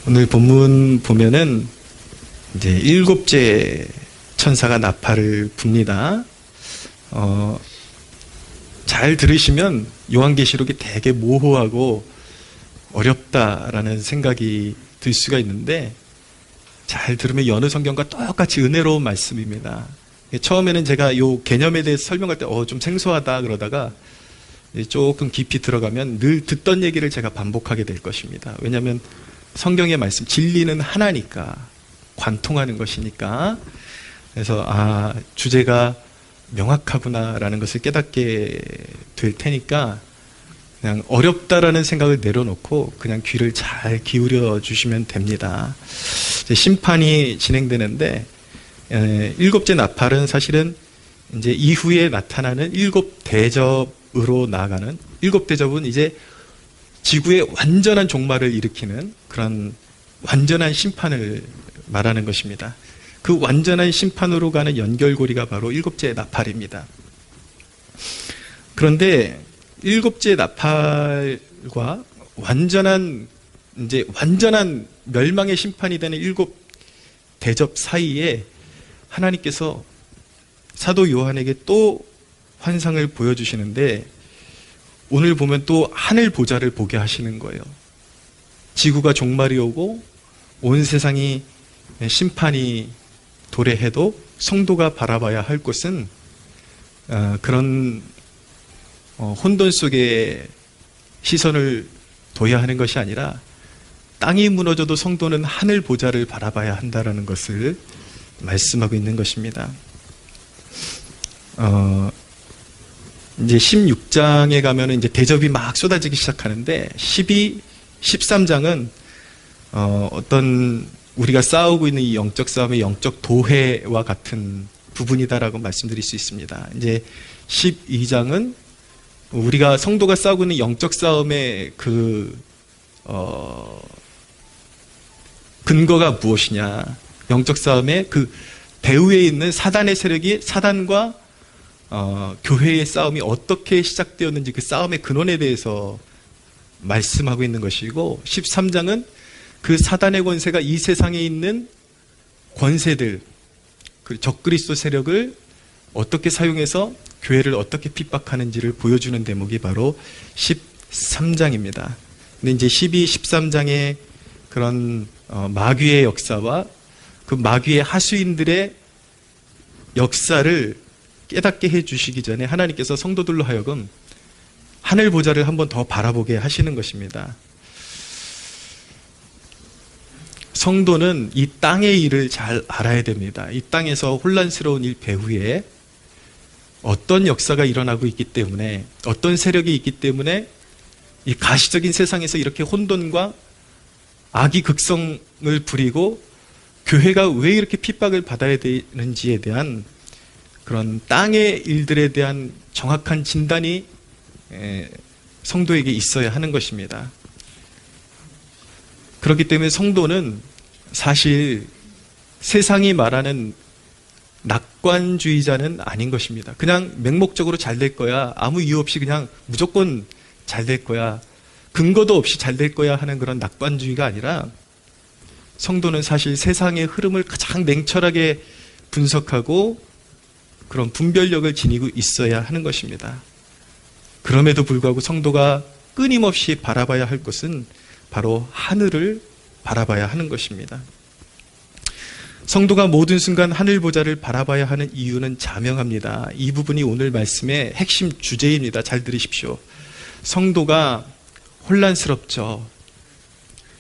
오늘 본문 보면은 이제 일곱째 천사가 나팔을 붑니다. 잘 들으시면 요한계시록이 되게 모호하고 어렵다라는 생각이 들 수가 있는데, 잘 들으면 여느 성경과 똑같이 은혜로운 말씀입니다. 처음에는 제가 요 개념에 대해서 설명할 때 좀 생소하다 그러다가 조금 깊이 들어가면 늘 듣던 얘기를 제가 반복하게 될 것입니다. 왜냐하면 성경의 말씀, 진리는 하나니까, 관통하는 것이니까. 그래서 주제가 명확하구나라는 것을 깨닫게 될 테니까 그냥 어렵다라는 생각을 내려놓고 그냥 귀를 잘 기울여 주시면 됩니다. 이제 심판이 진행되는데, 일곱째 나팔은 사실은 이제 이후에 나타나는 일곱 대접으로 나아가는, 일곱 대접은 이제 지구의 완전한 종말을 일으키는 그런 완전한 심판을 말하는 것입니다. 그 완전한 심판으로 가는 연결고리가 바로 일곱째 나팔입니다. 그런데 일곱째 나팔과 완전한 멸망의 심판이 되는 일곱 대접 사이에 하나님께서 사도 요한에게 또 환상을 보여주시는데, 오늘 보면 또 하늘 보좌를 보게 하시는 거예요. 지구가 종말이 오고 온 세상이 심판이 도래해도 성도가 바라봐야 할 곳은 그런 혼돈 속에 시선을 둬야 하는 것이 아니라, 땅이 무너져도 성도는 하늘 보좌를 바라봐야 한다는 것을 말씀하고 있는 것입니다. 이제 16장에 가면은 이제 대접이 막 쏟아지기 시작하는데, 12, 13장은 어떤 우리가 싸우고 있는 이 영적 싸움의 영적 도회와 같은 부분이다라고 말씀드릴 수 있습니다. 이제 12장은 우리가 성도가 싸우고 있는 영적 싸움의 근거가 무엇이냐, 영적 싸움의 그 배후에 있는 사단의 세력이, 사단과 교회의 싸움이 어떻게 시작되었는지 그 싸움의 근원에 대해서 말씀하고 있는 것이고, 13장은 그 사단의 권세가 이 세상에 있는 권세들, 그 적그리스도 세력을 어떻게 사용해서 교회를 어떻게 핍박하는지를 보여주는 대목이 바로 13장입니다. 근데 이제 12, 13장의 그런 마귀의 역사와 그 마귀의 하수인들의 역사를 깨닫게 해주시기 전에 하나님께서 성도들로 하여금 하늘 보좌를 한번 더 바라보게 하시는 것입니다. 성도는 이 땅의 일을 잘 알아야 됩니다. 이 땅에서 혼란스러운 일 배후에 어떤 역사가 일어나고 있기 때문에, 어떤 세력이 있기 때문에 이 가시적인 세상에서 이렇게 혼돈과 악이 극성을 부리고 교회가 왜 이렇게 핍박을 받아야 되는지에 대한 그런 땅의 일들에 대한 정확한 진단이 성도에게 있어야 하는 것입니다. 그렇기 때문에 성도는 사실 세상이 말하는 낙관주의자는 아닌 것입니다. 그냥 맹목적으로 잘 될 거야, 아무 이유 없이 그냥 무조건 잘 될 거야, 근거도 없이 잘 될 거야 하는 그런 낙관주의가 아니라, 성도는 사실 세상의 흐름을 가장 냉철하게 분석하고 그런 분별력을 지니고 있어야 하는 것입니다. 그럼에도 불구하고 성도가 끊임없이 바라봐야 할 것은 바로 하늘을 바라봐야 하는 것입니다. 성도가 모든 순간 하늘 보좌를 바라봐야 하는 이유는 자명합니다. 이 부분이 오늘 말씀의 핵심 주제입니다. 잘 들으십시오. 성도가 혼란스럽죠.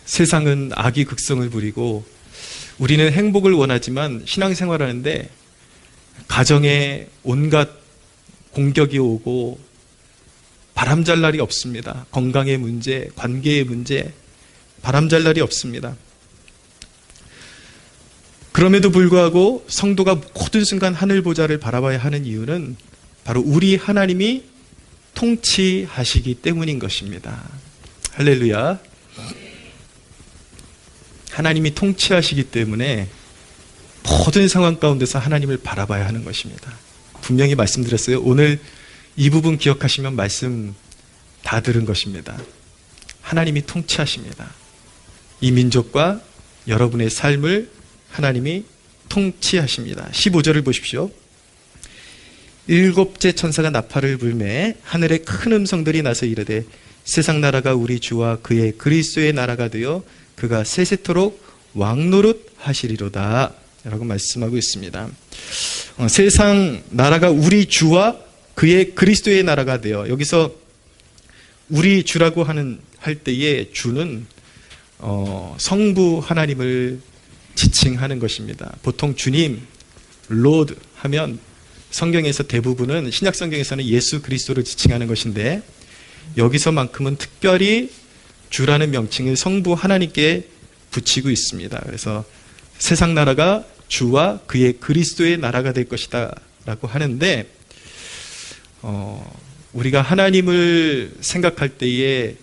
세상은 악이 극성을 부리고 우리는 행복을 원하지만 신앙생활하는데 가정에 온갖 공격이 오고 바람잘 날이 없습니다. 건강의 문제, 관계의 문제, 바람잘 날이 없습니다. 그럼에도 불구하고 성도가 모든 순간 하늘 보좌를 바라봐야 하는 이유는 바로 우리 하나님이 통치하시기 때문인 것입니다. 할렐루야. 하나님이 통치하시기 때문에 모든 상황 가운데서 하나님을 바라봐야 하는 것입니다. 분명히 말씀드렸어요. 오늘 이 부분 기억하시면 말씀 다 들은 것입니다. 하나님이 통치하십니다. 이 민족과 여러분의 삶을 하나님이 통치하십니다. 15절을 보십시오. 일곱째 천사가 나팔을 불매 하늘에 큰 음성들이 나서 이르되 세상 나라가 우리 주와 그의 그리스도의 나라가 되어 그가 세세토록 왕노릇 하시리로다 라고 말씀하고 있습니다. 세상 나라가 우리 주와 그의 그리스도의 나라가 되어, 여기서 우리 주라고 할 때의 주는 성부 하나님을 지칭하는 것입니다. 보통 주님, 로드 하면 성경에서 대부분은, 신약 성경에서는 예수 그리스도를 지칭하는 것인데, 여기서만큼은 특별히 주라는 명칭을 성부 하나님께 붙이고 있습니다. 그래서 세상 나라가 주와 그의 그리스도의 나라가 될 것이다 라고 하는데, 우리가 하나님을 생각할 때에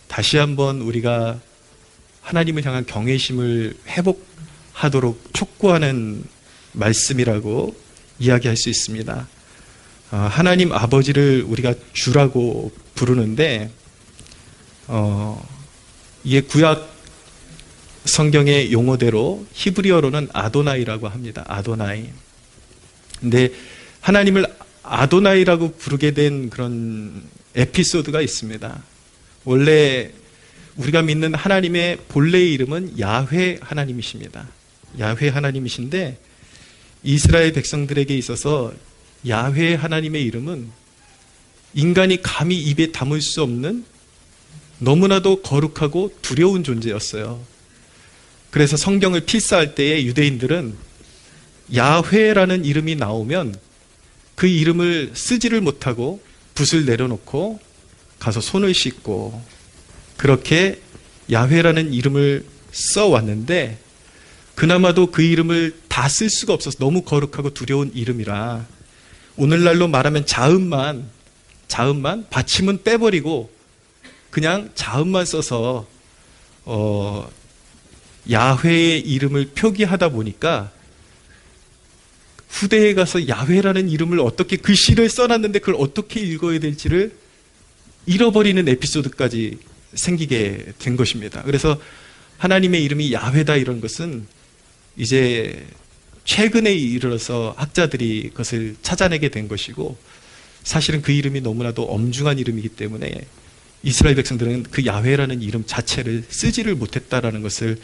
다시 한번 우리가 하나님을 향한 경외심을 회복하도록 촉구하는 말씀이라고 이야기할 수 있습니다. 하나님 아버지를 우리가 주라고 부르는데, 이게 구약 성경의 용어대로 히브리어로는 아도나이라고 합니다. 아도나이. 근데 하나님을 아도나이라고 부르게 된 그런 에피소드가 있습니다. 원래 우리가 믿는 하나님의 본래의 이름은 야훼 하나님이십니다. 야훼 하나님이신데, 이스라엘 백성들에게 있어서 야훼 하나님의 이름은 인간이 감히 입에 담을 수 없는 너무나도 거룩하고 두려운 존재였어요. 그래서 성경을 필사할 때에 유대인들은 야훼라는 이름이 나오면 그 이름을 쓰지를 못하고 붓을 내려놓고 가서 손을 씻고 그렇게 야훼라는 이름을 써왔는데, 그나마도 그 이름을 다 쓸 수가 없어서 너무 거룩하고 두려운 이름이라 오늘날로 말하면 자음만 받침은 빼버리고 그냥 자음만 써서 야훼의 이름을 표기하다 보니까 후대에 가서 야훼라는 이름을 어떻게, 글씨를 써놨는데 그걸 어떻게 읽어야 될지를 잃어버리는 에피소드까지 생기게 된 것입니다. 그래서 하나님의 이름이 야훼다 이런 것은 이제 최근에 이르러서 학자들이 그것을 찾아내게 된 것이고, 사실은 그 이름이 너무나도 엄중한 이름이기 때문에 이스라엘 백성들은 그 야훼라는 이름 자체를 쓰지를 못했다라는 것을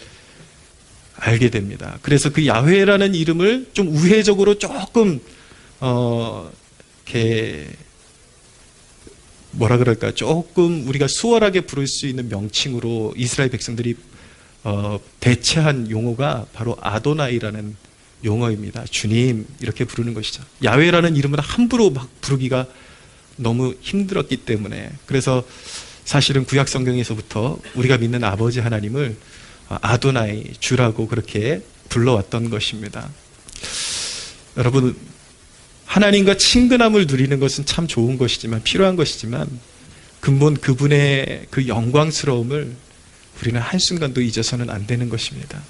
알게 됩니다. 그래서 그 야훼라는 이름을 좀 우회적으로 조금 이렇게 뭐라 그럴까, 조금 우리가 수월하게 부를 수 있는 명칭으로 이스라엘 백성들이 대체한 용어가 바로 아도나이라는 용어입니다. 주님 이렇게 부르는 것이죠. 야훼라는 이름을 함부로 막 부르기가 너무 힘들었기 때문에, 그래서 사실은 구약 성경에서부터 우리가 믿는 아버지 하나님을 아도나이, 주라고 그렇게 불러왔던 것입니다. 여러분, 하나님과 친근함을 누리는 것은 참 좋은 것이지만, 필요한 것이지만, 근본 그분의 그 영광스러움을 우리는 한순간도 잊어서는 안 되는 것입니다.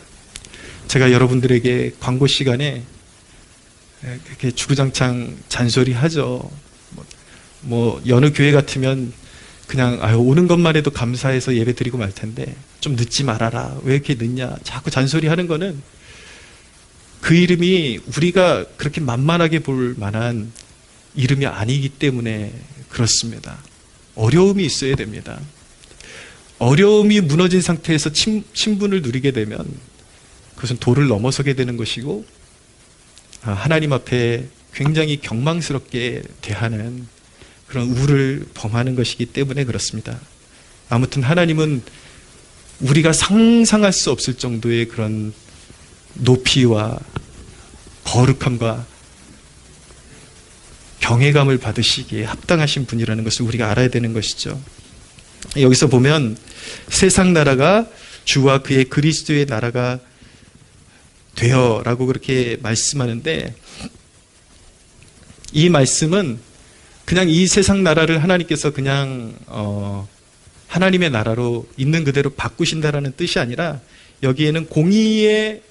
제가 여러분들에게 광고 시간에 그렇게 주구장창 잔소리하죠. 뭐 여느 교회 같으면 그냥 오는 것만 해도 감사해서 예배 드리고 말 텐데 좀 늦지 말아라, 왜 이렇게 늦냐, 자꾸 잔소리하는 거는 그 이름이 우리가 그렇게 만만하게 볼 만한 이름이 아니기 때문에 그렇습니다. 어려움이 있어야 됩니다. 어려움이 무너진 상태에서 친분을 누리게 되면 그것은 도를 넘어서게 되는 것이고, 하나님 앞에 굉장히 경망스럽게 대하는 그런 우를 범하는 것이기 때문에 그렇습니다. 아무튼 하나님은 우리가 상상할 수 없을 정도의 그런 높이와 거룩함과 경외감을 받으시기에 합당하신 분이라는 것을 우리가 알아야 되는 것이죠. 여기서 보면 세상 나라가 주와 그의 그리스도의 나라가 되어라고 그렇게 말씀하는데, 이 말씀은 그냥 이 세상 나라를 하나님께서 그냥 하나님의 나라로 있는 그대로 바꾸신다라는 뜻이 아니라, 여기에는 공의의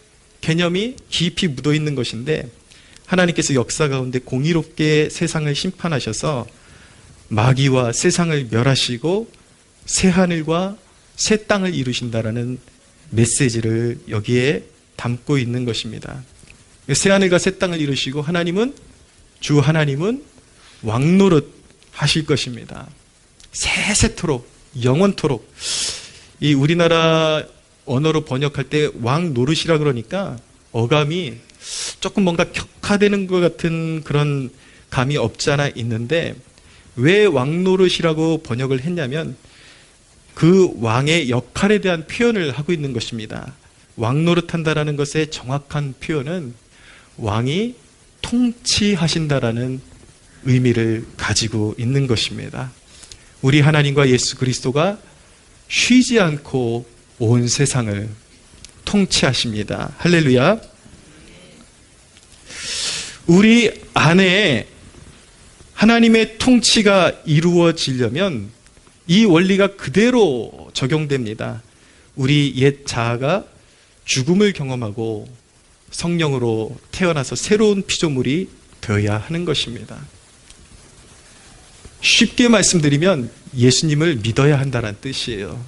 개념이 깊이 묻어 있는 것인데, 하나님께서 역사 가운데 공의롭게 세상을 심판하셔서 마귀와 세상을 멸하시고 새 하늘과 새 땅을 이루신다라는 메시지를 여기에 담고 있는 것입니다. 새하늘과 새 땅을 이루시고 주 하나님은 왕노릇 하실 것입니다. 세세토록 영원토록. 이 우리나라 언어로 번역할 때 왕노릇이라 그러니까 어감이 조금 뭔가 격화되는 것 같은 그런 감이 없지 않아 있는데, 왜 왕노릇이라고 번역을 했냐면 그 왕의 역할에 대한 표현을 하고 있는 것입니다. 왕노릇한다라는 것의 정확한 표현은 왕이 통치하신다라는 의미를 가지고 있는 것입니다. 우리 하나님과 예수 그리스도가 쉬지 않고 온 세상을 통치하십니다. 할렐루야. 우리 안에 하나님의 통치가 이루어지려면 이 원리가 그대로 적용됩니다. 우리 옛 자아가 죽음을 경험하고 성령으로 태어나서 새로운 피조물이 되어야 하는 것입니다. 쉽게 말씀드리면 예수님을 믿어야 한다는 뜻이에요.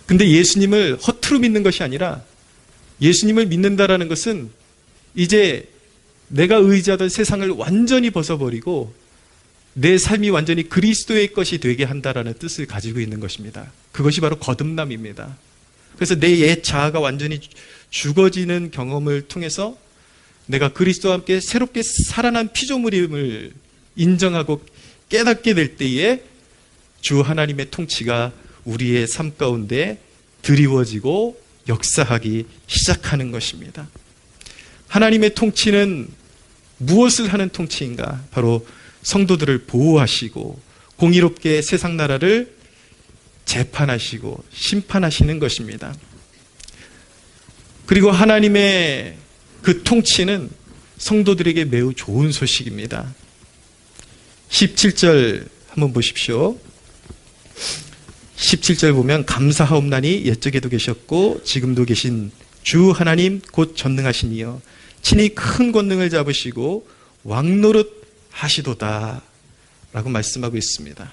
근데 예수님을 허투루 믿는 것이 아니라, 예수님을 믿는다라는 것은 이제 내가 의지하던 세상을 완전히 벗어버리고 내 삶이 완전히 그리스도의 것이 되게 한다라는 뜻을 가지고 있는 것입니다. 그것이 바로 거듭남입니다. 그래서 내 옛 자아가 완전히 죽어지는 경험을 통해서 내가 그리스도와 함께 새롭게 살아난 피조물임을 인정하고 깨닫게 될 때에 주 하나님의 통치가 우리의 삶 가운데 드리워지고 역사하기 시작하는 것입니다. 하나님의 통치는 무엇을 하는 통치인가? 바로 성도들을 보호하시고 공의롭게 세상 나라를 재판하시고 심판하시는 것입니다. 그리고 하나님의 그 통치는 성도들에게 매우 좋은 소식입니다. 17절 한번 보십시오. 17절 보면 감사하옵나니 옛적에도 계셨고 지금도 계신 주 하나님 곧 전능하신 이여 친히 큰 권능을 잡으시고 왕노릇 하시도다 라고 말씀하고 있습니다.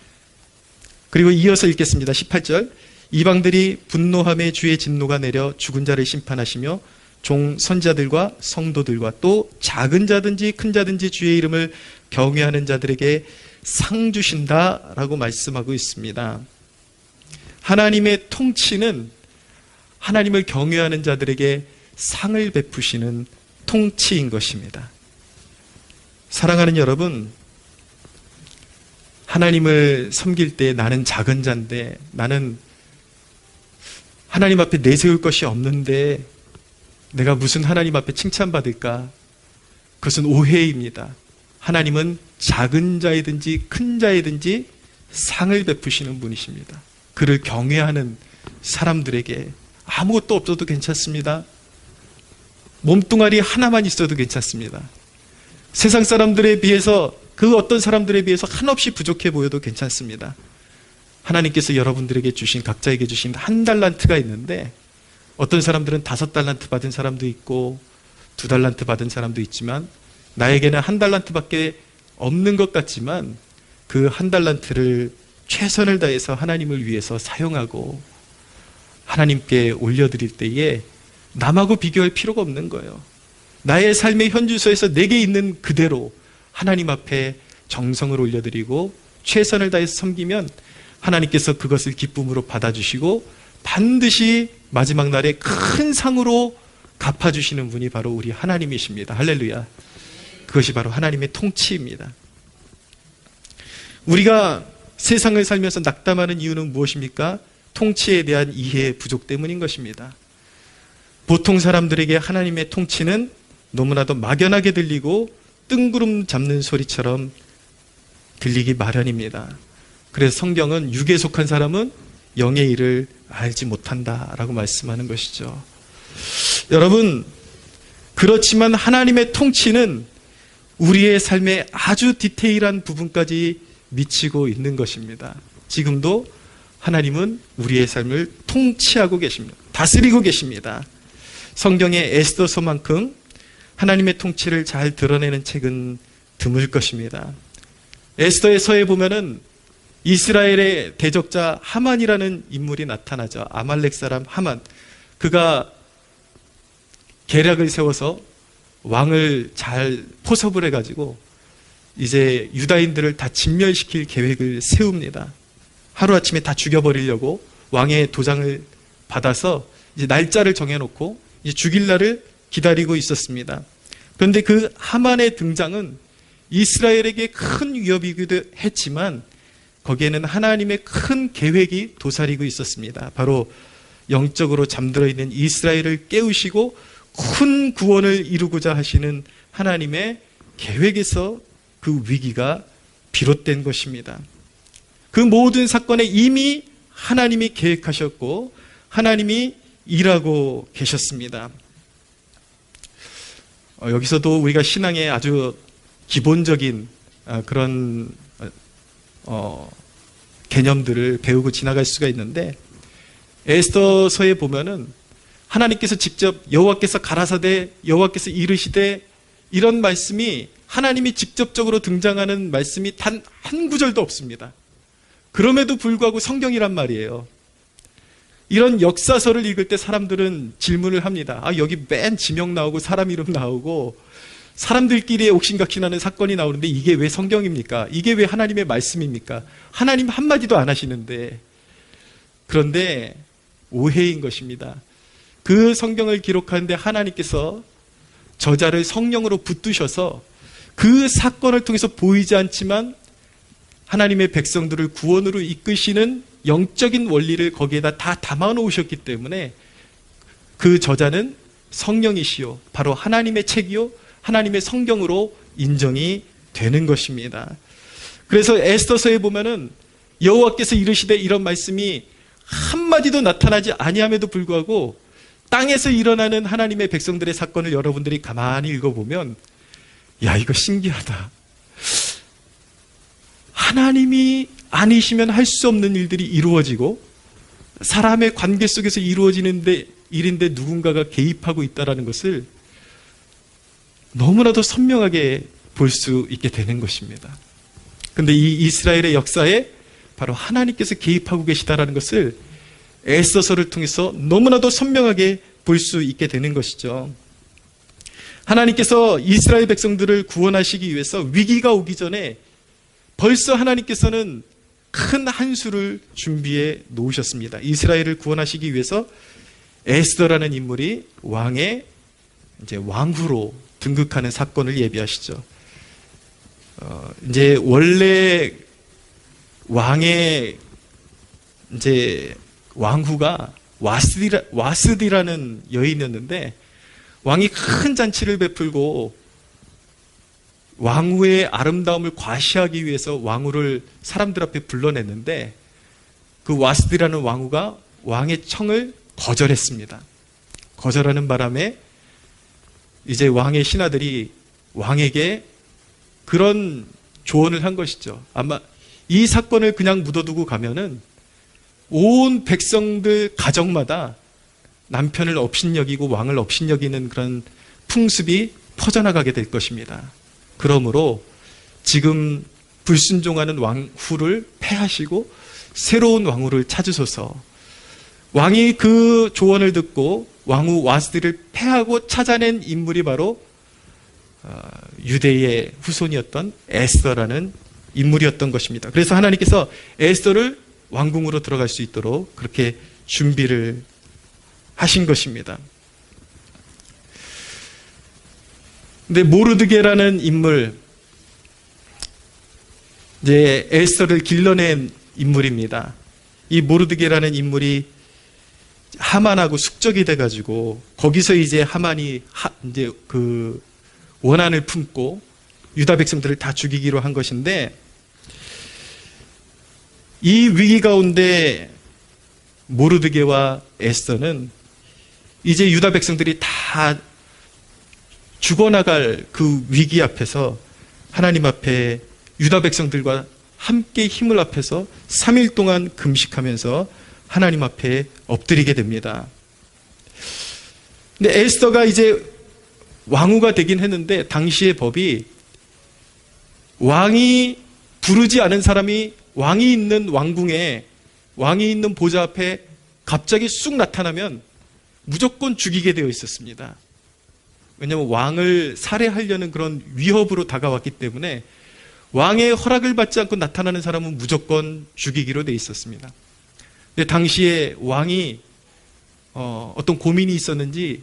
그리고 이어서 읽겠습니다. 18절 이방들이 분노함에 주의 진노가 내려 죽은 자를 심판하시며 종 선자들과 성도들과 또 작은 자든지 큰 자든지 주의 이름을 경외하는 자들에게 상 주신다라고 말씀하고 있습니다. 하나님의 통치는 하나님을 경외하는 자들에게 상을 베푸시는 통치인 것입니다. 사랑하는 여러분, 하나님을 섬길 때 나는 작은 자인데, 나는 하나님 앞에 내세울 것이 없는데 내가 무슨 하나님 앞에 칭찬받을까? 그것은 오해입니다. 하나님은 작은 자이든지 큰 자이든지 상을 베푸시는 분이십니다. 그를 경외하는 사람들에게 아무것도 없어도 괜찮습니다. 몸뚱아리 하나만 있어도 괜찮습니다. 세상 사람들에 비해서, 그 어떤 사람들에 비해서 한없이 부족해 보여도 괜찮습니다. 하나님께서 여러분들에게 주신, 각자에게 주신 1달란트가 있는데, 어떤 사람들은 5달란트 받은 사람도 있고 2달란트 받은 사람도 있지만, 나에게는 1달란트밖에 없는 것 같지만 그 1달란트를 최선을 다해서 하나님을 위해서 사용하고 하나님께 올려드릴 때에 남하고 비교할 필요가 없는 거예요. 나의 삶의 현주소에서 내게 있는 그대로 하나님 앞에 정성을 올려드리고 최선을 다해서 섬기면 하나님께서 그것을 기쁨으로 받아주시고 반드시 마지막 날에 큰 상으로 갚아주시는 분이 바로 우리 하나님이십니다. 할렐루야. 그것이 바로 하나님의 통치입니다. 우리가 세상을 살면서 낙담하는 이유는 무엇입니까? 통치에 대한 이해 부족 때문인 것입니다. 보통 사람들에게 하나님의 통치는 너무나도 막연하게 들리고 뜬구름 잡는 소리처럼 들리기 마련입니다. 그래서 성경은 육에 속한 사람은 영의 일을 알지 못한다라고 말씀하는 것이죠. 여러분, 그렇지만 하나님의 통치는 우리의 삶의 아주 디테일한 부분까지 미치고 있는 것입니다. 지금도 하나님은 우리의 삶을 통치하고 계십니다. 다스리고 계십니다. 성경의 에스더서만큼 하나님의 통치를 잘 드러내는 책은 드물 것입니다. 에스더의 서에 보면은 이스라엘의 대적자 하만이라는 인물이 나타나죠. 아말렉 사람 하만. 그가 계략을 세워서 왕을 잘 포섭을 해가지고 이제 유다인들을 다 진멸시킬 계획을 세웁니다. 하루아침에 다 죽여버리려고 왕의 도장을 받아서 이제 날짜를 정해놓고 이제 죽일 날을 기다리고 있었습니다. 그런데 그 하만의 등장은 이스라엘에게 큰 위협이기도 했지만 거기에는 하나님의 큰 계획이 도사리고 있었습니다. 바로 영적으로 잠들어 있는 이스라엘을 깨우시고 큰 구원을 이루고자 하시는 하나님의 계획에서 그 위기가 비롯된 것입니다. 그 모든 사건에 이미 하나님이 계획하셨고 하나님이 일하고 계셨습니다. 여기서도 우리가 신앙의 아주 기본적인 그런 개념들을 배우고 지나갈 수가 있는데, 에스더서에 보면은 하나님께서 직접 여호와께서 가라사대 여호와께서 이르시되, 이런 말씀이 하나님이 직접적으로 등장하는 말씀이 단 한 구절도 없습니다. 그럼에도 불구하고 성경이란 말이에요. 이런 역사서를 읽을 때 사람들은 질문을 합니다. 여기 맨 지명 나오고 사람 이름 나오고 사람들끼리의 옥신각신 하는 사건이 나오는데 이게 왜 성경입니까? 이게 왜 하나님의 말씀입니까? 하나님 한마디도 안 하시는데. 그런데 오해인 것입니다. 그 성경을 기록하는데 하나님께서 저자를 성령으로 붙드셔서 그 사건을 통해서 보이지 않지만 하나님의 백성들을 구원으로 이끄시는 영적인 원리를 거기에다 다 담아 놓으셨기 때문에 그 저자는 성령이시요 바로 하나님의 책이요 하나님의 성경으로 인정이 되는 것입니다. 그래서 에스더서에 보면은 여호와께서 이르시되, 이런 말씀이 한마디도 나타나지 아니함에도 불구하고 땅에서 일어나는 하나님의 백성들의 사건을 여러분들이 가만히 읽어보면, 야, 이거 신기하다. 하나님이 아니시면 할 수 없는 일들이 이루어지고 사람의 관계 속에서 이루어지는 일인데 누군가가 개입하고 있다는 것을 너무나도 선명하게 볼 수 있게 되는 것입니다. 그런데 이 이스라엘의 역사에 바로 하나님께서 개입하고 계시다는 것을 에스더서를 통해서 너무나도 선명하게 볼 수 있게 되는 것이죠. 하나님께서 이스라엘 백성들을 구원하시기 위해서 위기가 오기 전에 벌써 하나님께서는 큰 한 수를 준비해 놓으셨습니다. 이스라엘을 구원하시기 위해서 에스더라는 인물이 왕의 이제 왕후로 등극하는 사건을 예비하시죠. 이제 원래 왕의 이제 왕후가 와스디라는 여인이었는데, 왕이 큰 잔치를 베풀고 왕후의 아름다움을 과시하기 위해서 왕후를 사람들 앞에 불러냈는데, 그 와스디라는 왕후가 왕의 청을 거절했습니다. 거절하는 바람에 이제 왕의 신하들이 왕에게 그런 조언을 한 것이죠. 아마 이 사건을 그냥 묻어두고 가면은 온 백성들 가정마다 남편을 업신여기고 왕을 업신여기는 그런 풍습이 퍼져나가게 될 것입니다. 그러므로 지금 불순종하는 왕후를 폐하시고 새로운 왕후를 찾으소서. 왕이 그 조언을 듣고 왕후 와스디를 폐하고 찾아낸 인물이 바로 유대의 후손이었던 에스더라는 인물이었던 것입니다. 그래서 하나님께서 에스더를 왕궁으로 들어갈 수 있도록 그렇게 준비를 하신 것입니다. 근데 모르드게라는 인물, 이제 에스더를 길러낸 인물입니다. 이 모르드게라는 인물이 하만하고 숙적이 돼가지고 거기서 이제 하만이 이제 그 원한을 품고 유다 백성들을 다 죽이기로 한 것인데, 이 위기 가운데 모르드게와 에스더는 이제 유다 백성들이 다 죽어나갈 그 위기 앞에서 하나님 앞에 유다 백성들과 함께 힘을 합해서 3일 동안 금식하면서 하나님 앞에 엎드리게 됩니다. 근데 에스더가 이제 왕후가 되긴 했는데, 당시의 법이 왕이 부르지 않은 사람이 왕이 있는 왕궁에, 왕이 있는 보좌 앞에 갑자기 쑥 나타나면 무조건 죽이게 되어 있었습니다. 왜냐하면 왕을 살해하려는 그런 위협으로 다가왔기 때문에 왕의 허락을 받지 않고 나타나는 사람은 무조건 죽이기로 되어 있었습니다. 근데 당시에 왕이 어떤 고민이 있었는지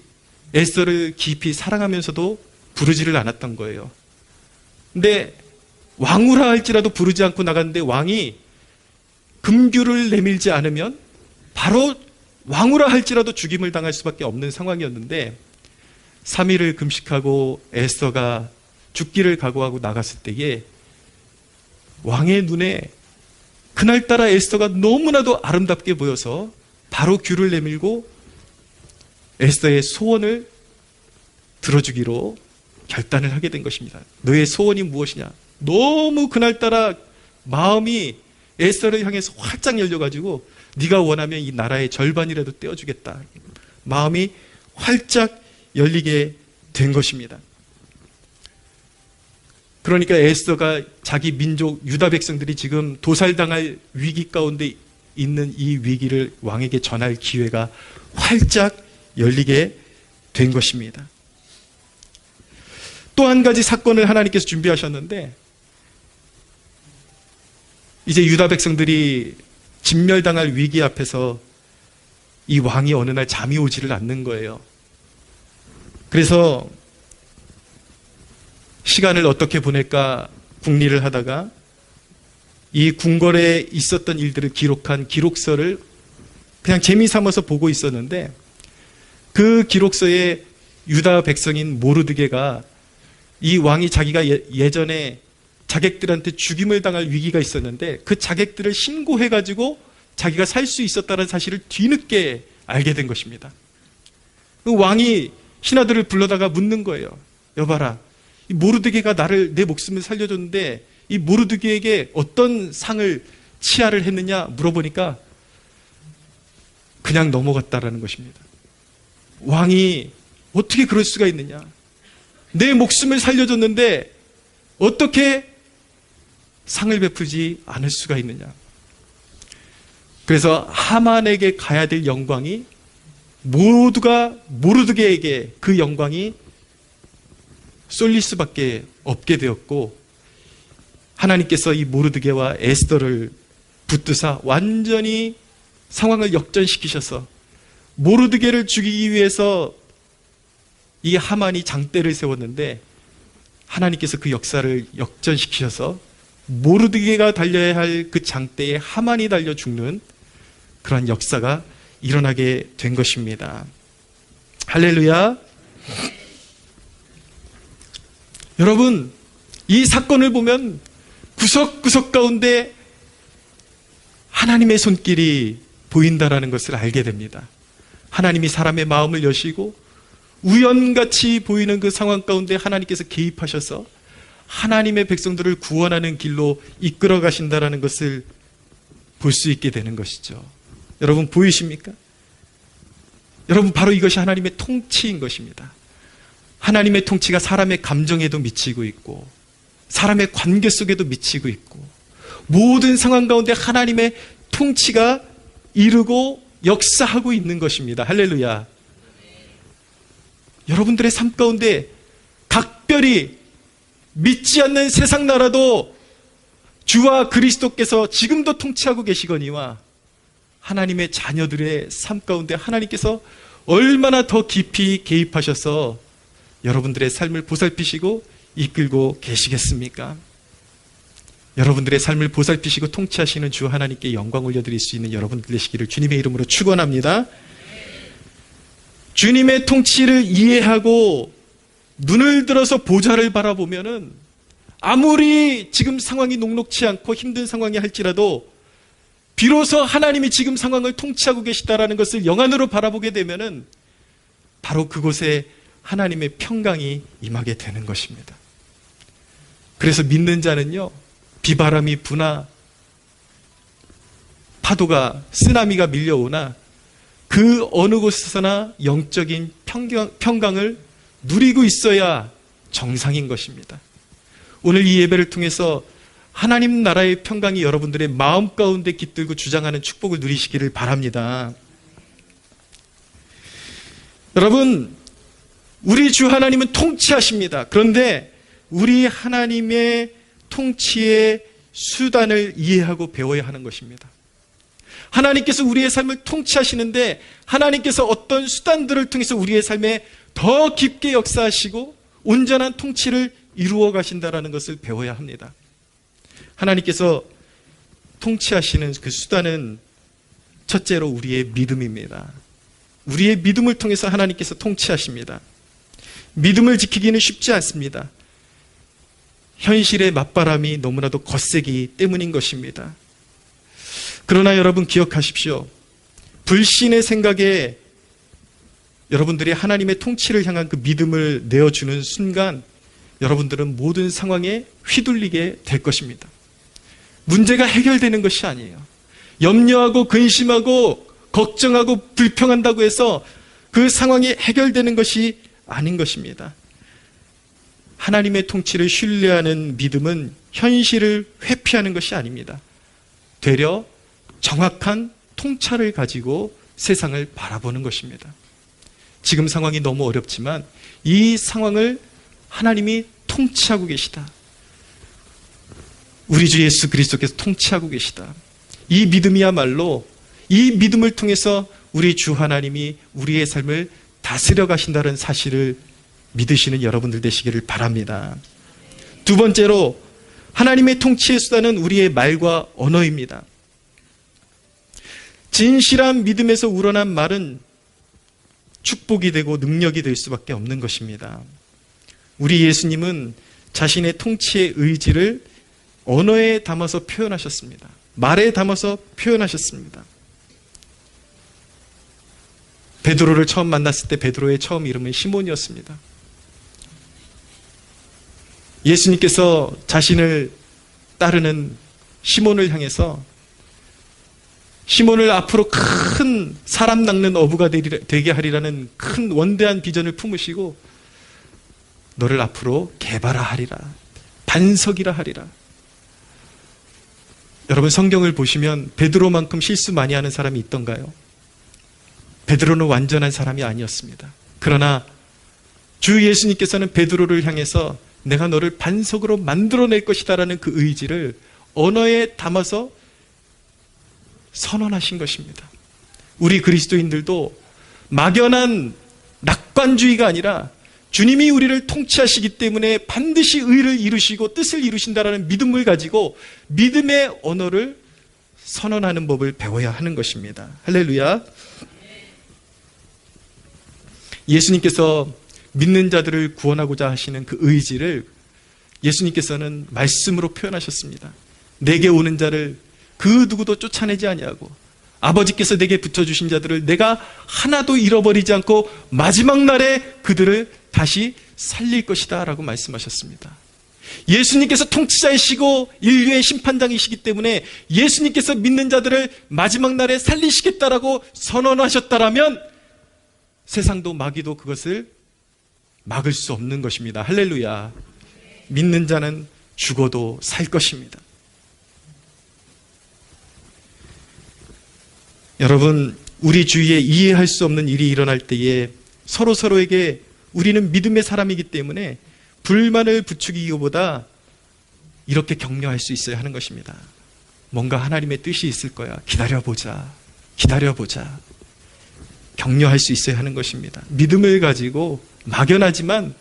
에스더를 깊이 사랑하면서도 부르지를 않았던 거예요. 근데 왕후라 할지라도 부르지 않고 나갔는데 왕이 금규를 내밀지 않으면 바로 왕후라 할지라도 죽임을 당할 수밖에 없는 상황이었는데 3일을 금식하고 에스더가 죽기를 각오하고 나갔을 때에 왕의 눈에 그날따라 에스더가 너무나도 아름답게 보여서 바로 규를 내밀고 에스더의 소원을 들어주기로 결단을 하게 된 것입니다. 너의 소원이 무엇이냐? 너무 그날따라 마음이 에스더를 향해서 활짝 열려가지고 네가 원하면 이 나라의 절반이라도 떼어주겠다. 마음이 활짝 열리게 된 것입니다. 그러니까 에스더가 자기 민족 유다 백성들이 지금 도살당할 위기 가운데 있는 이 위기를 왕에게 전할 기회가 활짝 열리게 된 것입니다. 또 한 가지 사건을 하나님께서 준비하셨는데 이제 유다 백성들이 진멸당할 위기 앞에서 이 왕이 어느 날 잠이 오지를 않는 거예요. 그래서 시간을 어떻게 보낼까 궁리를 하다가 이 궁궐에 있었던 일들을 기록한 기록서를 그냥 재미삼아서 보고 있었는데 그 기록서에 유다 백성인 모르드게가 이 왕이 자기가 예전에 자객들한테 죽임을 당할 위기가 있었는데 그 자객들을 신고해가지고 자기가 살 수 있었다는 사실을 뒤늦게 알게 된 것입니다. 그 왕이 신하들을 불러다가 묻는 거예요. 여봐라, 이 모르드게가 내 목숨을 살려줬는데 이 모르드게에게 어떤 상을 치하를 했느냐 물어보니까 그냥 넘어갔다라는 것입니다. 왕이 어떻게 그럴 수가 있느냐? 내 목숨을 살려줬는데 어떻게 상을 베풀지 않을 수가 있느냐? 그래서 하만에게 가야 될 영광이 모두가 모르드게에게 그 영광이 쏠릴 수밖에 없게 되었고 하나님께서 이 모르드게와 에스더를 붙드사 완전히 상황을 역전시키셔서 모르드게를 죽이기 위해서 이 하만이 장대를 세웠는데 하나님께서 그 역사를 역전시키셔서 모르드게가 달려야 할 그 장대에 하만이 달려 죽는 그런 역사가 일어나게 된 것입니다. 할렐루야. 여러분, 이 사건을 보면 구석구석 가운데 하나님의 손길이 보인다라는 것을 알게 됩니다. 하나님이 사람의 마음을 여시고 우연같이 보이는 그 상황 가운데 하나님께서 개입하셔서 하나님의 백성들을 구원하는 길로 이끌어 가신다라는 것을 볼 수 있게 되는 것이죠. 여러분 보이십니까? 여러분 바로 이것이 하나님의 통치인 것입니다. 하나님의 통치가 사람의 감정에도 미치고 있고 사람의 관계 속에도 미치고 있고 모든 상황 가운데 하나님의 통치가 이루고 역사하고 있는 것입니다. 할렐루야. 여러분들의 삶 가운데 각별히 믿지 않는 세상 나라도 주와 그리스도께서 지금도 통치하고 계시거니와 하나님의 자녀들의 삶 가운데 하나님께서 얼마나 더 깊이 개입하셔서 여러분들의 삶을 보살피시고 이끌고 계시겠습니까? 여러분들의 삶을 보살피시고 통치하시는 주 하나님께 영광 올려드릴 수 있는 여러분들 되시기를 주님의 이름으로 축원합니다. 주님의 통치를 이해하고 눈을 들어서 보좌를 바라보면은 아무리 지금 상황이 녹록치 않고 힘든 상황이 할지라도 비로소 하나님이 지금 상황을 통치하고 계시다라는 것을 영안으로 바라보게 되면은 바로 그곳에 하나님의 평강이 임하게 되는 것입니다. 그래서 믿는 자는요, 비바람이 부나 파도가 쓰나미가 밀려오나 그 어느 곳에서나 영적인 평강을 누리고 있어야 정상인 것입니다. 오늘 이 예배를 통해서 하나님 나라의 평강이 여러분들의 마음 가운데 깃들고 주장하는 축복을 누리시기를 바랍니다. 여러분, 우리 주 하나님은 통치하십니다. 그런데 우리 하나님의 통치의 수단을 이해하고 배워야 하는 것입니다. 하나님께서 우리의 삶을 통치하시는데 하나님께서 어떤 수단들을 통해서 우리의 삶에 더 깊게 역사하시고 온전한 통치를 이루어 가신다는 것을 배워야 합니다. 하나님께서 통치하시는 그 수단은 첫째로 우리의 믿음입니다. 우리의 믿음을 통해서 하나님께서 통치하십니다. 믿음을 지키기는 쉽지 않습니다. 현실의 맞바람이 너무나도 거세기 때문인 것입니다. 그러나 여러분 기억하십시오. 불신의 생각에 여러분들이 하나님의 통치를 향한 그 믿음을 내어주는 순간 여러분들은 모든 상황에 휘둘리게 될 것입니다. 문제가 해결되는 것이 아니에요. 염려하고 근심하고 걱정하고 불평한다고 해서 그 상황이 해결되는 것이 아닌 것입니다. 하나님의 통치를 신뢰하는 믿음은 현실을 회피하는 것이 아닙니다. 되려 정확한 통찰을 가지고 세상을 바라보는 것입니다. 지금 상황이 너무 어렵지만 이 상황을 하나님이 통치하고 계시다. 우리 주 예수 그리스도께서 통치하고 계시다. 이 믿음이야말로 이 믿음을 통해서 우리 주 하나님이 우리의 삶을 다스려 가신다는 사실을 믿으시는 여러분들 되시기를 바랍니다. 두 번째로 하나님의 통치의 수단은 우리의 말과 언어입니다. 진실한 믿음에서 우러난 말은 축복이 되고 능력이 될 수밖에 없는 것입니다. 우리 예수님은 자신의 통치의 의지를 언어에 담아서 표현하셨습니다. 말에 담아서 표현하셨습니다. 베드로를 처음 만났을 때 베드로의 처음 이름은 시몬이었습니다. 예수님께서 자신을 따르는 시몬을 향해서 시몬을 앞으로 큰 사람 낚는 어부가 되게 하리라는 큰 원대한 비전을 품으시고 너를 앞으로 개발하리라, 반석이라 하리라. 여러분 성경을 보시면 베드로만큼 실수 많이 하는 사람이 있던가요? 베드로는 완전한 사람이 아니었습니다. 그러나 주 예수님께서는 베드로를 향해서 내가 너를 반석으로 만들어낼 것이다라는 그 의지를 언어에 담아서 선언하신 것입니다. 우리 그리스도인들도 막연한 낙관주의가 아니라 주님이 우리를 통치하시기 때문에 반드시 의를 이루시고 뜻을 이루신다라는 믿음을 가지고 믿음의 언어를 선언하는 법을 배워야 하는 것입니다. 할렐루야. 예수님께서 믿는 자들을 구원하고자 하시는 그 의지를 예수님께서는 말씀으로 표현하셨습니다. 내게 오는 자를 그 누구도 쫓아내지 아니하고 아버지께서 내게 붙여주신 자들을 내가 하나도 잃어버리지 않고 마지막 날에 그들을 다시 살릴 것이다 라고 말씀하셨습니다. 예수님께서 통치자이시고 인류의 심판장이시기 때문에 예수님께서 믿는 자들을 마지막 날에 살리시겠다라고 선언하셨다라면 세상도 마귀도 그것을 막을 수 없는 것입니다. 할렐루야. 믿는 자는 죽어도 살 것입니다. 여러분, 우리 주위에 이해할 수 없는 일이 일어날 때에 서로에게 우리는 믿음의 사람이기 때문에 불만을 부추기기보다 이렇게 격려할 수 있어야 하는 것입니다. 뭔가 하나님의 뜻이 있을 거야. 기다려보자. 격려할 수 있어야 하는 것입니다. 믿음을 가지고 막연하지만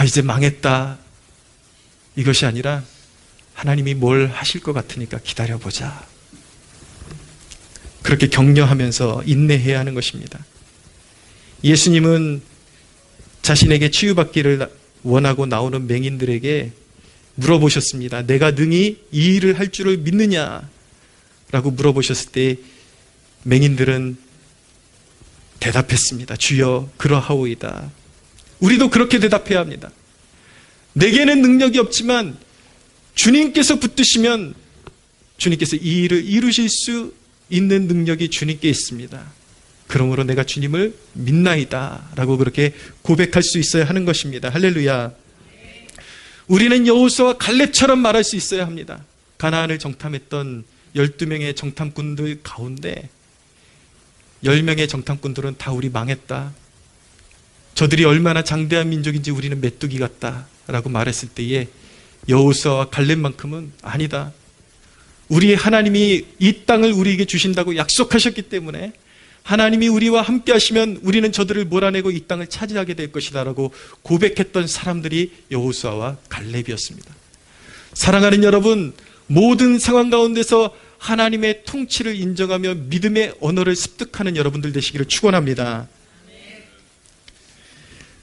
이제 망했다 이것이 아니라 하나님이 뭘 하실 것 같으니까 기다려보자. 그렇게 격려하면서 인내해야 하는 것입니다. 예수님은 자신에게 치유받기를 원하고 나오는 맹인들에게 물어보셨습니다. 내가 능히 이 일을 할 줄을 믿느냐? 라고 물어보셨을 때 맹인들은 대답했습니다. 주여 그러하오이다. 우리도 그렇게 대답해야 합니다. 내게는 능력이 없지만 주님께서 붙드시면 주님께서 이 일을 이루실 수 있는 능력이 주님께 있습니다. 그러므로 내가 주님을 믿나이다 라고 그렇게 고백할 수 있어야 하는 것입니다. 할렐루야. 우리는 여호수아와 갈렙처럼 말할 수 있어야 합니다. 가나안을 정탐했던 12명의 정탐꾼들 가운데 10명의 정탐꾼들은 다 우리 망했다. 저들이 얼마나 장대한 민족인지 우리는 메뚜기 같다 라고 말했을 때에 여호수아와 갈렙만큼은 아니다. 우리의 하나님이 이 땅을 우리에게 주신다고 약속하셨기 때문에 하나님이 우리와 함께 하시면 우리는 저들을 몰아내고 이 땅을 차지하게 될 것이다 라고 고백했던 사람들이 여호수아와 갈렙이었습니다. 사랑하는 여러분, 모든 상황 가운데서 하나님의 통치를 인정하며 믿음의 언어를 습득하는 여러분들 되시기를 축원합니다.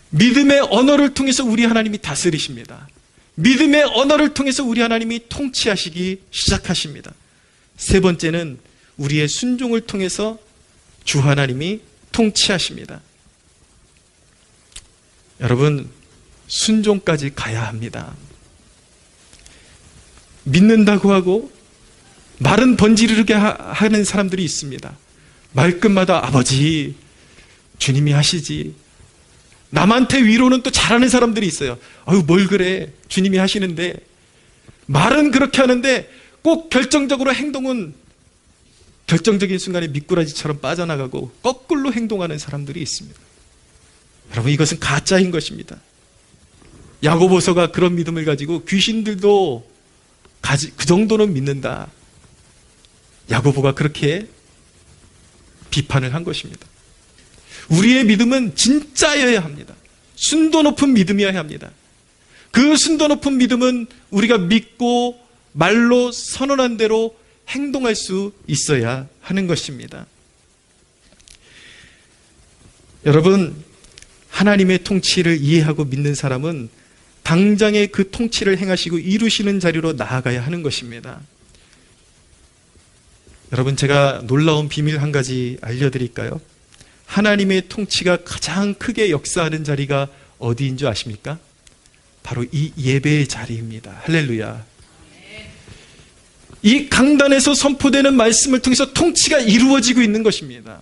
믿음의 언어를 통해서 우리 하나님이 다스리십니다. 믿음의 언어를 통해서 우리 하나님이 통치하시기 시작하십니다. 세 번째는 우리의 순종을 통해서 주 하나님이 통치하십니다. 여러분, 순종까지 가야 합니다. 믿는다고 하고 말은 번지르르게 하는 사람들이 있습니다. 말끝마다 아버지, 주님이 하시지. 남한테 위로는 또 잘하는 사람들이 있어요. 아유, 뭘 그래. 주님이 하시는데. 말은 그렇게 하는데 꼭 결정적으로 행동은 결정적인 순간에 미꾸라지처럼 빠져나가고 거꾸로 행동하는 사람들이 있습니다. 여러분, 이것은 가짜인 것입니다. 야고보서가 그런 믿음을 가지고 귀신들도 그 정도는 믿는다. 야고보가 그렇게 비판을 한 것입니다. 우리의 믿음은 진짜여야 합니다. 순도 높은 믿음이어야 합니다. 그 순도 높은 믿음은 우리가 믿고 말로 선언한 대로 행동할 수 있어야 하는 것입니다. 여러분, 하나님의 통치를 이해하고 믿는 사람은 당장에 그 통치를 행하시고 이루시는 자리로 나아가야 하는 것입니다. 여러분, 제가 놀라운 비밀 한 가지 알려드릴까요? 하나님의 통치가 가장 크게 역사하는 자리가 어디인 줄 아십니까? 바로 이 예배의 자리입니다. 할렐루야. 이 강단에서 선포되는 말씀을 통해서 통치가 이루어지고 있는 것입니다.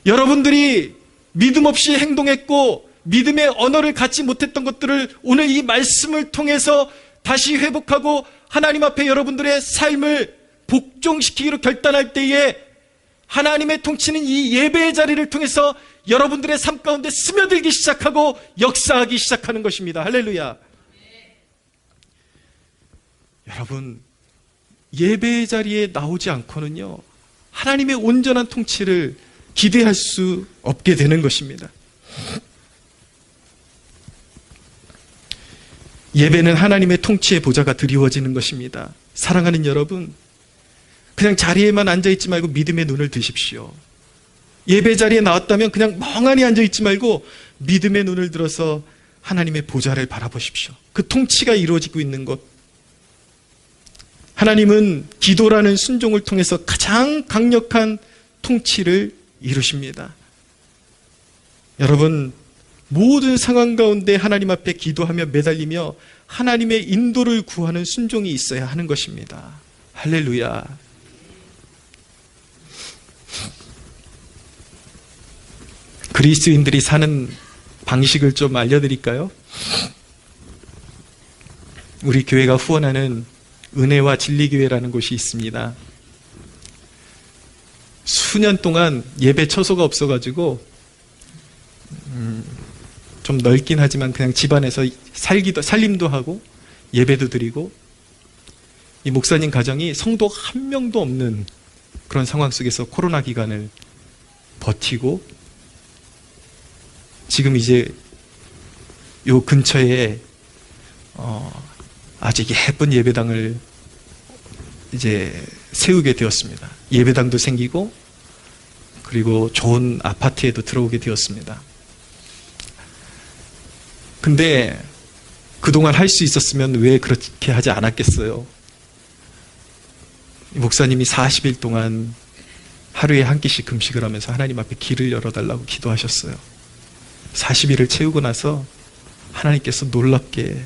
여러분들이 믿음 없이 행동했고 믿음의 언어를 갖지 못했던 것들을 오늘 이 말씀을 통해서 다시 회복하고 하나님 앞에 여러분들의 삶을 복종시키기로 결단할 때에 하나님의 통치는 이 예배의 자리를 통해서 여러분들의 삶 가운데 스며들기 시작하고 역사하기 시작하는 것입니다. 할렐루야. 여러분, 예배의 자리에 나오지 않고는요, 하나님의 온전한 통치를 기대할 수 없게 되는 것입니다. 예배는 하나님의 통치의 보좌가 드리워지는 것입니다. 사랑하는 여러분, 그냥 자리에만 앉아있지 말고 믿음의 눈을 드십시오. 예배 자리에 나왔다면 그냥 멍하니 앉아있지 말고 믿음의 눈을 들어서 하나님의 보좌를 바라보십시오. 그 통치가 이루어지고 있는 것. 하나님은 기도라는 순종을 통해서 가장 강력한 통치를 이루십니다. 여러분, 모든 상황 가운데 하나님 앞에 기도하며 매달리며 하나님의 인도를 구하는 순종이 있어야 하는 것입니다. 할렐루야. 그리스도인들이 사는 방식을 좀 알려드릴까요? 우리 교회가 후원하는 은혜와 진리교회라는 곳이 있습니다. 수년 동안 예배 처소가 없어가지고 좀 넓긴 하지만 그냥 집안에서 살림도 하고 예배도 드리고, 이 목사님 가정이 성도 한 명도 없는 그런 상황 속에서 코로나 기간을 버티고, 지금 이제 요 근처에 아주 예쁜 예배당을 이제 세우게 되었습니다. 예배당도 생기고 그리고 좋은 아파트에도 들어오게 되었습니다. 근데 그동안 할 수 있었으면 왜 그렇게 하지 않았겠어요? 목사님이 40일 동안 하루에 한 끼씩 금식을 하면서 하나님 앞에 길을 열어달라고 기도하셨어요. 40일을 채우고 나서 하나님께서 놀랍게,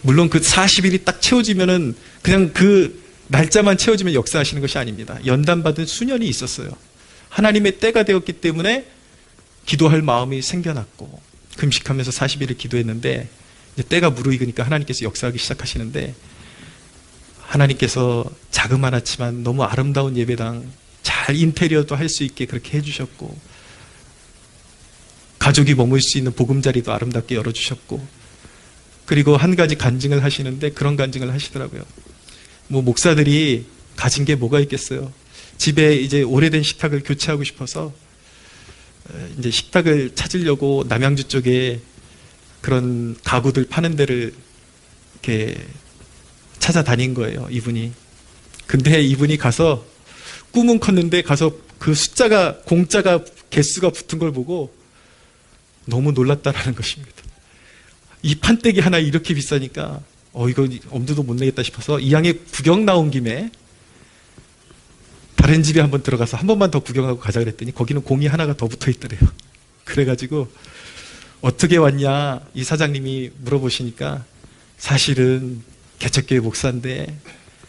물론 그 40일이 딱 채워지면은 그냥 그 날짜만 채워지면 역사하시는 것이 아닙니다. 연단받은 수년이 있었어요. 하나님의 때가 되었기 때문에 기도할 마음이 생겨났고 금식하면서 40일을 기도했는데 이제 때가 무르익으니까 하나님께서 역사하기 시작하시는데, 하나님께서 자그마하지만 너무 아름다운 예배당 잘 인테리어도 할 수 있게 그렇게 해주셨고, 가족이 머물 수 있는 보금자리도 아름답게 열어주셨고, 그리고 한 가지 간증을 하시는데 그런 간증을 하시더라고요. 뭐 목사들이 가진 게 뭐가 있겠어요. 집에 이제 오래된 식탁을 교체하고 싶어서 이제 식탁을 찾으려고 남양주 쪽에 그런 가구들 파는 데를 이렇게 찾아다닌 거예요, 이분이. 근데 이분이 가서 꿈은 컸는데 가서 그 숫자가, 공짜가 개수가 붙은 걸 보고 너무 놀랐다라는 것입니다. 이 판때기 하나 이렇게 비싸니까 이거 엄두도 못 내겠다 싶어서 이왕에 구경 나온 김에 다른 집에 한번 들어가서 한 번만 더 구경하고 가자 그랬더니 거기는 공이 하나가 더 붙어 있더래요. 그래가지고 어떻게 왔냐 이 사장님이 물어보시니까 사실은 개척교회 목사인데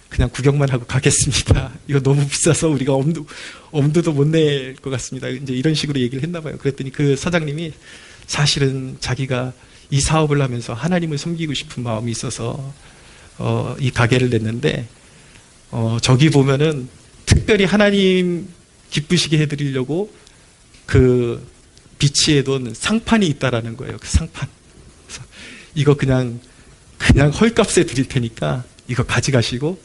그냥 구경만 하고 가겠습니다. 이거 너무 비싸서 우리가 엄두도 못 낼 것 같습니다. 이제 이런 식으로 얘기를 했나 봐요. 그랬더니 그 사장님이 사실은 자기가 이 사업을 하면서 하나님을 섬기고 싶은 마음이 있어서 이 가게를 냈는데 저기 보면은 특별히 하나님 기쁘시게 해드리려고 그 비치에 둔 상판이 있다라는 거예요. 그 상판. 그래서 이거 그냥 헐값에 드릴 테니까 이거 가져가시고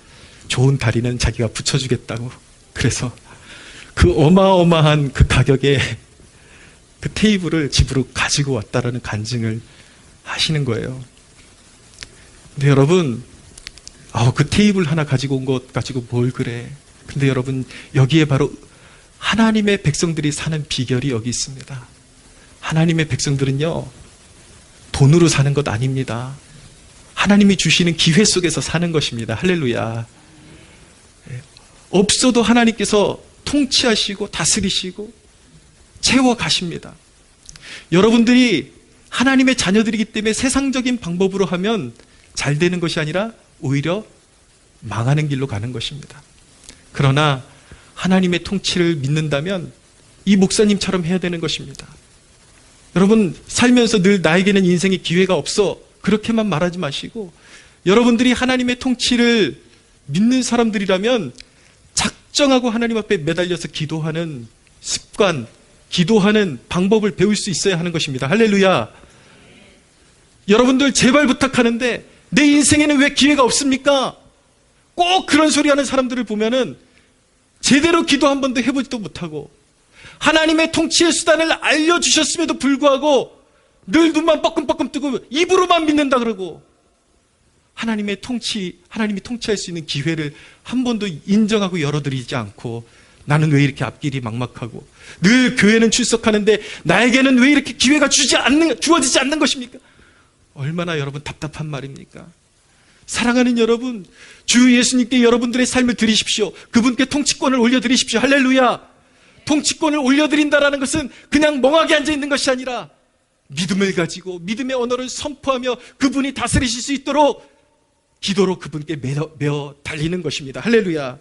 좋은 다리는 자기가 붙여주겠다고. 그래서 그 어마어마한 그 가격에 그 테이블을 집으로 가지고 왔다라는 간증을 하시는 거예요. 근데 여러분, 그 테이블 하나 가지고 온 것 가지고 뭘 그래. 근데 여러분, 여기에 바로 하나님의 백성들이 사는 비결이 여기 있습니다. 하나님의 백성들은요, 돈으로 사는 것 아닙니다. 하나님이 주시는 기회 속에서 사는 것입니다. 할렐루야. 없어도 하나님께서 통치하시고 다스리시고 채워 가십니다. 여러분들이 하나님의 자녀들이기 때문에 세상적인 방법으로 하면 잘 되는 것이 아니라 오히려 망하는 길로 가는 것입니다. 그러나 하나님의 통치를 믿는다면 이 목사님처럼 해야 되는 것입니다. 여러분, 살면서 늘 나에게는 인생의 기회가 없어 그렇게만 말하지 마시고, 여러분들이 하나님의 통치를 믿는 사람들이라면 작정하고 하나님 앞에 매달려서 기도하는 습관, 기도하는 방법을 배울 수 있어야 하는 것입니다. 할렐루야. 여러분들 제발 부탁하는데 내 인생에는 왜 기회가 없습니까? 꼭 그런 소리 하는 사람들을 보면은 제대로 기도 한 번도 해보지도 못하고 하나님의 통치의 수단을 알려주셨음에도 불구하고 늘 눈만 뻐끔뻐끔 뜨고 입으로만 믿는다 그러고 하나님이 통치할 수 있는 기회를 한 번도 인정하고 열어드리지 않고 나는 왜 이렇게 앞길이 막막하고 늘 교회는 출석하는데 나에게는 왜 이렇게 기회가 주어지지 않는 것입니까? 얼마나 여러분 답답한 말입니까? 사랑하는 여러분, 주 예수님께 여러분들의 삶을 드리십시오. 그분께 통치권을 올려드리십시오. 할렐루야. 통치권을 올려드린다라는 것은 그냥 멍하게 앉아있는 것이 아니라 믿음을 가지고 믿음의 언어를 선포하며 그분이 다스리실 수 있도록 기도로 그분께 매어 달리는 것입니다. 할렐루야.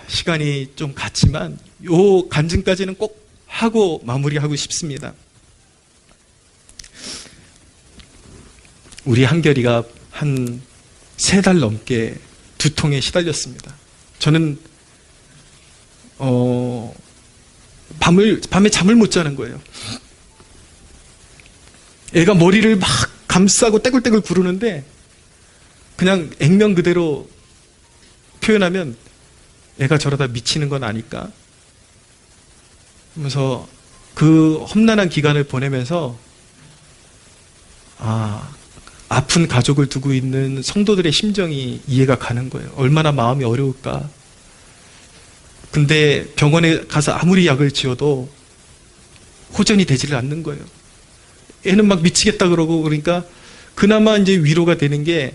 시간이 좀 갔지만 요 간증까지는 꼭 하고 마무리하고 싶습니다. 우리 한결이가 한 3달 넘게 두통에 시달렸습니다. 저는 밤에 잠을 못 자는 거예요. 애가 머리를 막 감싸고 떼굴떼굴 구르는데 그냥 액면 그대로 표현하면 애가 저러다 미치는 건 아닐까? 하면서 그 험난한 기간을 보내면서 아픈 가족을 두고 있는 성도들의 심정이 이해가 가는 거예요. 얼마나 마음이 어려울까? 근데 병원에 가서 아무리 약을 지어도 호전이 되지를 않는 거예요. 애는 막 미치겠다 그러고 그러니까 그나마 이제 위로가 되는 게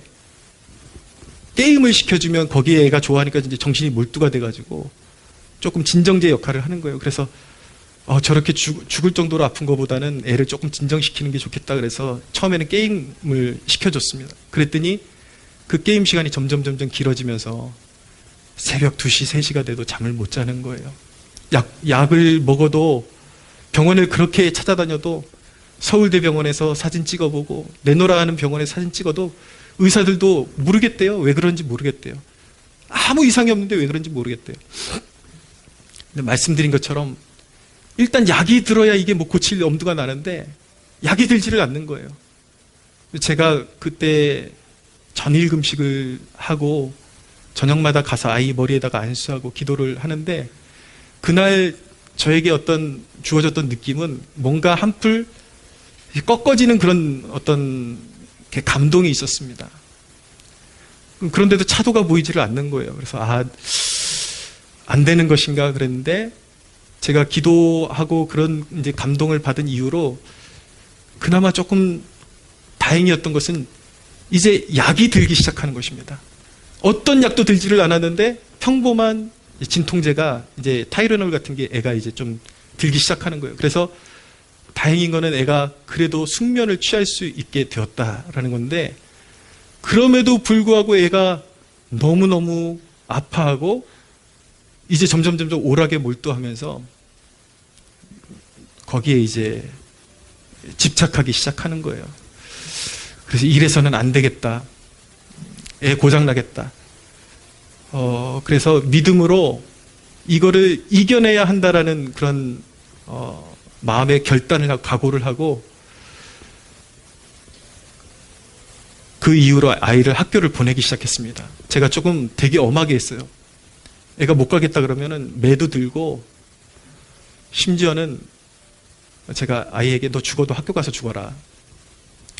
게임을 시켜주면 거기에 애가 좋아하니까 이제 정신이 몰두가 돼가지고 조금 진정제 역할을 하는 거예요. 그래서 저렇게 죽을 정도로 아픈 것보다는 애를 조금 진정시키는 게 좋겠다 그래서 처음에는 게임을 시켜줬습니다. 그랬더니 그 게임 시간이 점점 길어지면서 새벽 2시, 3시가 돼도 잠을 못 자는 거예요. 약을 먹어도 병원을 그렇게 찾아다녀도 서울대병원에서 사진 찍어보고 내노라 하는 병원에 사진 찍어도 의사들도 모르겠대요. 왜 그런지 모르겠대요. 아무 이상이 없는데 왜 그런지 모르겠대요. 근데 말씀드린 것처럼 일단 약이 들어야 이게 뭐 고칠 엄두가 나는데 약이 들지를 않는 거예요. 제가 그때 전일 금식을 하고 저녁마다 가서 아이 머리에다가 안수하고 기도를 하는데 그날 저에게 어떤 주어졌던 느낌은 뭔가 한풀 꺾어지는 그런 어떤 감동이 있었습니다. 그런데도 차도가 보이지를 않는 거예요. 그래서 안 되는 것인가 그랬는데 제가 기도하고 그런 이제 감동을 받은 이후로 그나마 조금 다행이었던 것은 이제 약이 들기 시작하는 것입니다. 어떤 약도 들지를 않았는데 평범한 진통제가 이제 타이레놀 같은 게 애가 이제 좀 들기 시작하는 거예요. 그래서 다행인 거는 애가 그래도 숙면을 취할 수 있게 되었다라는 건데 그럼에도 불구하고 애가 너무너무 아파하고 이제 점점 오락에 몰두하면서 거기에 이제 집착하기 시작하는 거예요. 그래서 이래서는 안 되겠다. 애 고장나겠다. 그래서 믿음으로 이거를 이겨내야 한다라는 그런 마음의 결단을 하고 각오를 하고 그 이후로 아이를 학교를 보내기 시작했습니다. 제가 조금 되게 엄하게 했어요. 애가 못 가겠다 그러면은 매도 들고 심지어는 제가 아이에게 너 죽어도 학교 가서 죽어라.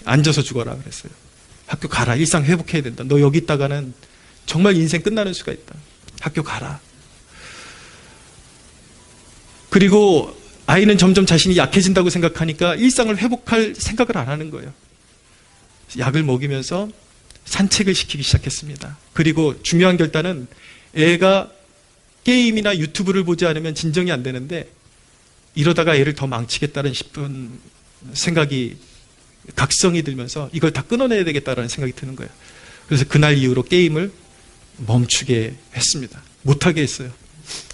앉아서 죽어라 그랬어요. 학교 가라. 일상 회복해야 된다. 너 여기 있다가는 정말 인생 끝나는 수가 있다. 학교 가라. 그리고 아이는 점점 자신이 약해진다고 생각하니까 일상을 회복할 생각을 안 하는 거예요. 약을 먹이면서 산책을 시키기 시작했습니다. 그리고 중요한 결단은 애가 게임이나 유튜브를 보지 않으면 진정이 안 되는데 이러다가 애를 더 망치겠다는 싶은 생각이 각성이 들면서 이걸 다 끊어내야 되겠다는 생각이 드는 거예요. 그래서 그날 이후로 게임을 멈추게 했습니다. 못하게 했어요.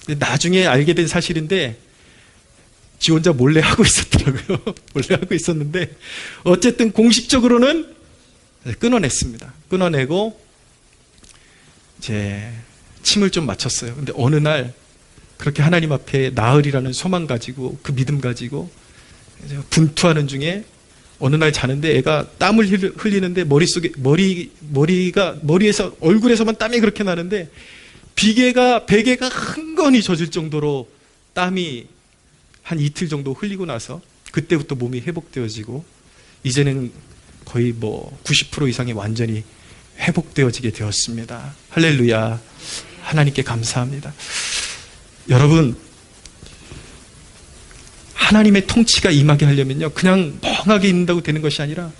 근데 나중에 알게 된 사실인데 지 혼자 몰래 하고 있었더라고요. 몰래 하고 있었는데 어쨌든 공식적으로는 끊어냈습니다. 끊어내고 이제 침을 좀 맞췄어요. 근데 어느 날 그렇게 하나님 앞에 나으리라는 소망 가지고 그 믿음 가지고 분투하는 중에 어느 날 자는데 애가 땀을 흘리는데 머릿속에 머리에서 얼굴에서만 땀이 그렇게 나는데 베개가 흥건히 젖을 정도로 땀이 한 이틀 정도 흘리고 나서 그때부터 몸이 회복되어지고 이제는 거의 90% 이상이 완전히 회복되어지게 되었습니다. 할렐루야. 하나님께 감사합니다. 여러분, 하나님의 통치가 임하게 하려면요, 그냥 멍하게 있는다고 되는 것이 아니라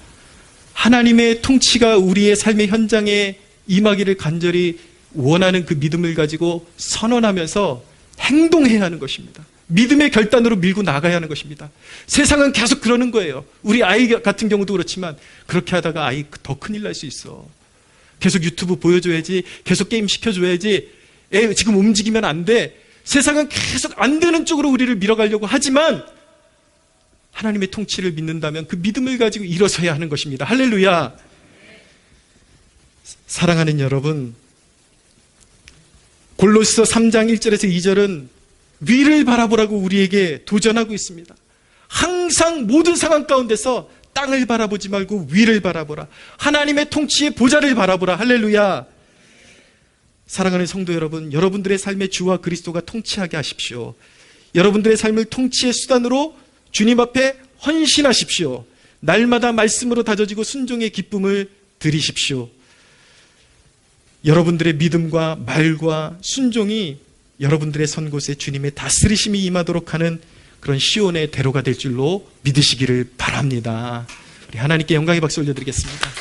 하나님의 통치가 우리의 삶의 현장에 임하기를 간절히 원하는 그 믿음을 가지고 선언하면서 행동해야 하는 것입니다. 믿음의 결단으로 밀고 나가야 하는 것입니다. 세상은 계속 그러는 거예요. 우리 아이 같은 경우도 그렇지만 그렇게 하다가 아이 더 큰일 날 수 있어. 계속 유튜브 보여줘야지, 계속 게임 시켜줘야지, 애 지금 움직이면 안 돼. 세상은 계속 안 되는 쪽으로 우리를 밀어가려고 하지만 하나님의 통치를 믿는다면 그 믿음을 가지고 일어서야 하는 것입니다. 할렐루야. 사랑하는 여러분, 골로새서 3장 1절에서 2절은 위를 바라보라고 우리에게 도전하고 있습니다. 항상 모든 상황 가운데서 땅을 바라보지 말고 위를 바라보라. 하나님의 통치의 보좌를 바라보라. 할렐루야. 사랑하는 성도 여러분, 여러분들의 삶의 주와 그리스도가 통치하게 하십시오. 여러분들의 삶을 통치의 수단으로 주님 앞에 헌신하십시오. 날마다 말씀으로 다져지고 순종의 기쁨을 드리십시오. 여러분들의 믿음과 말과 순종이 여러분들의 선 곳에 주님의 다스리심이 임하도록 하는 그런 시온의 대로가 될 줄로 믿으시기를 바랍니다. 우리 하나님께 영광의 박수 올려드리겠습니다.